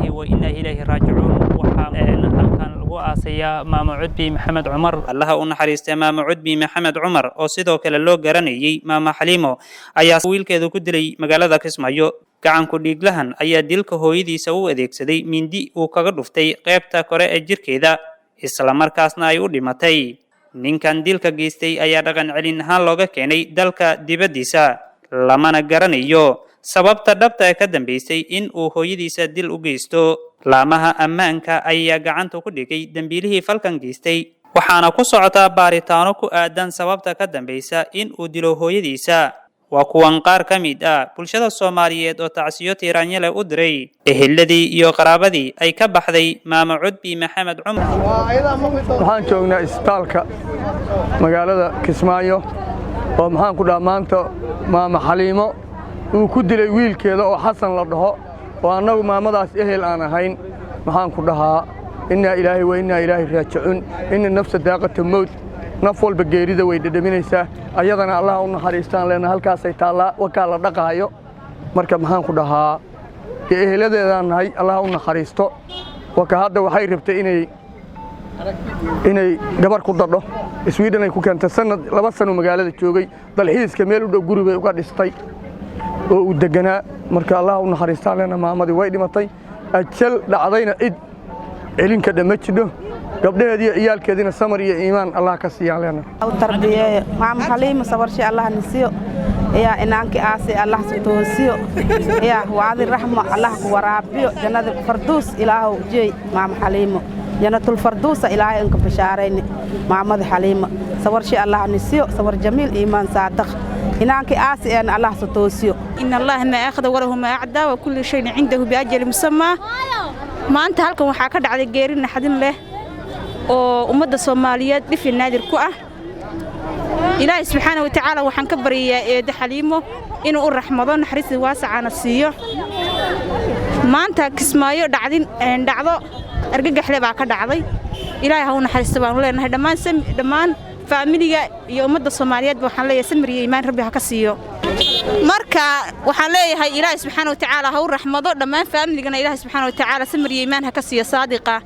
لله وإنا إليه راجعون halkan lagu aasaya Maamo Cudbi Maxamed Cumar Allaha u naxariistay Maamo Cudbi Maxamed Cumar oo sidoo kale loo garanayay Maama Xaliimo ayaa wiilkeedu ku dilay magaalada Kismaayo gacan ku dhiiglahan ayaa dilka hooyadiisa u adeegsaday mindi uu kaga dhuftay qaybta kore ee jirkeeda isla markaasna ay u dhimatay ninkan dilka geystay ayaa dhaqan celin ahaan looga keenay dalka dibadiisa lamana garanayo sababta dhabta ee ka dambeysay in uu hooyadiisa dil u geysto laamaha ammaanka ayaa gacanta ku dhigay dambiilihii falkan geystay waxaana ku socota baaritaano ku aadan sababta ka dambeysa in uu dilo hooyadiisa waa kuwan qaar ka mid ah bulshada Soomaaliyeed oo tacsiyo tiiraanyale u diray eheladii iyo qaraabadii ay ka baxday Maamo Cudbi Maxamed Cumar waxaan joognaa isbitaalka magaalada Kismaayo oo maxaan ku dhamaanto Maama Xaliimo uu ku dilay wiilkeeda oo Xasan la dhaho oo anagu maamadaas ehel aan ahayn maxaan ku dhahaa inna ilaahi wa inna ilaahi raaji'un inna nafsa daaqatu mawt naf walba geerida way dhadhaminaysaa ayadana Allah u naxariistaan leena halkaas ay taala waka la dhaqaayo marka maxaan ku dhahaa eheladeedaan nahay Allah u naxariisto waka hadda waxay rabtay inay gabar ku dadho Sweden ay ku keentay sanad 2 sano magaalada joogay dalxiiska meel u dhow guri bay uga dhistay oo u deganaa marka Allah u naxariistaan leena maamadii way dhimatay ajal dhacdayna cid celinka dhamajido gabdhaheedii ciyaalkeedina samar iyo iimaan Allah ka siiyaan leena tarbiyay Maamo Xaliimo sabarshi Allah nisiyo ya inaanki aasi Allah toosiyo ya waadi rahma Allah ku waraabiyo jannada farduus ilaahu jeey Maamo Xaliimo jannatul farduus ilaahay inka bashaarayni Maamada Xaliimo sabarshi Allah nisiyo sabar jamiil iimaan saadaq إنك آسي أن الله ستوسيو إن الله ما أخذ وله ما أعدى وكل شيء عنده بأجل مسمى ما أنت هلكم وحاكد على الجيرين حدين له ومدة الصوماليات في النادي الكوة إلهي سبحانه وتعالى وحنكبر يد حليمه إنه الرحمن حريص واسع عن السيو ما أنت كسمايو دعدين دعضو أرجع حلبة كد عضي إلهي هون حريص تبان ولا إنه دمان فاميليا يومدا Soomaaliyeed waxaan leeyahay samriye iimaan rabbi ha ka siiyo marka waxaan leeyahay Ilaahay subhanahu wa ta'ala ha u raxmado dhamaan faamiligana Ilaahay subhanahu wa ta'ala samriye iimaan ha ka siiyo saadiqa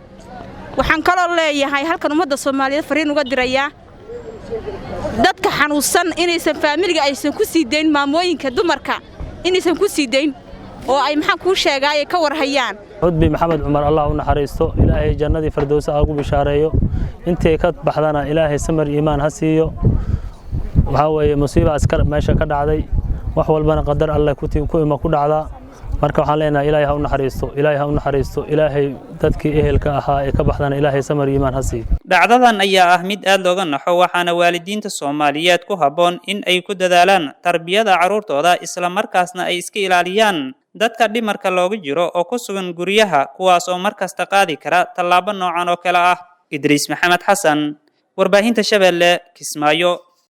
waxaan kaloo leeyahay halkan umada Soomaaliyeed fariin uga diraya dadka xanuunsan inaysan faamiliga aysan ku sii deyn maamooyinka dumarka inaysan ku sii deyn oo ay maxaan ku sheegay ka warhayaan Cudbi Maxamed Cumar Allah u naxariisto Ilaahay jannadii firdawsa ugu bishaareeyo intee ka baxdana Ilaahay samir iimaan ha siiyo waxa weeye musiibo askar meesha ka dhacday wax walbana qadar Allah ku ima ku dhacda marka waxaan leenahay Ilaahay ha u naxariisto Ilaahay ha u naxariisto Ilaahay dadkii ehelka ahaa ee ka baxdana Ilaahay samir iimaan ha siiyo dhacdadan ayaa ah mid aad looga naxo waxaana waalidiinta Soomaaliyeed ku haboon in ay ku dadaalaan tarbiyada carruurtooda isla markaasna ay iska ilaaliyaan dadka dhimarka looga jiro oo ku sugan guriyaha kuwaas oo markasta qaadi kara tallaabo noocan oo kale ah Idriis Maxamed Xasan warbaahinta Shabeelle Kismaayo